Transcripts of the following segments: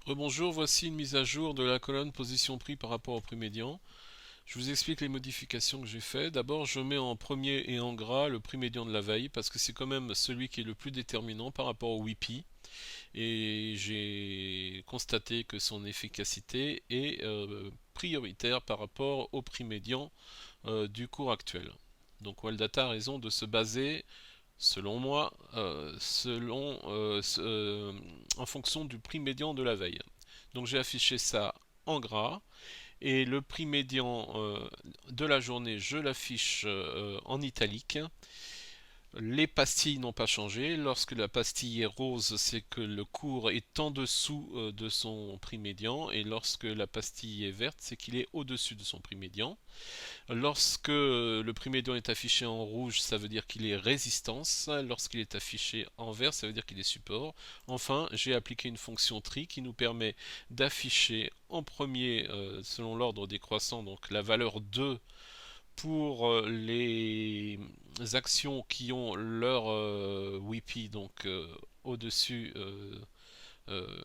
Rebonjour, voici une mise à jour de la colonne position prix par rapport au prix médian. Je vous explique les modifications que j'ai fait. D'abord, je mets en premier et en gras le prix médian de la veille parce que c'est quand même celui qui est le plus déterminant par rapport au WIPI. Et j'ai constaté que son efficacité est prioritaire par rapport au prix médian du cours actuel. Donc Wildata a raison de se baser, selon moi, en fonction du prix médian de la veille. Donc j'ai affiché ça en gras et le prix médian de la journée, je l'affiche en italique. Les pastilles n'ont pas changé. Lorsque la pastille est rose, c'est que le cours est en dessous de son prix médian, et lorsque la pastille est verte, c'est qu'il est au-dessus de son prix médian. Lorsque le prix médian est affiché en rouge, ça veut dire qu'il est résistance. Lorsqu'il est affiché en vert, ça veut dire qu'il est support. Enfin, j'ai appliqué une fonction tri qui nous permet d'afficher en premier, selon l'ordre décroissant, donc la valeur 2 pour les actions qui ont leur WIPI donc au-dessus euh,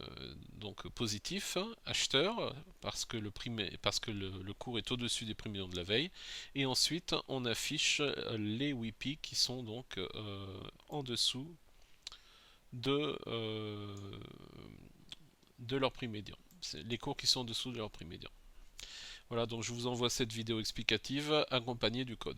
donc positif, acheteur, parce que le cours est au-dessus des prix médians de la veille, et ensuite on affiche les WIPI qui sont donc en dessous de, euh, de leur prix médian. C'est les cours qui sont en dessous de leur prix médian. Voilà, donc je vous envoie cette vidéo explicative accompagnée du code.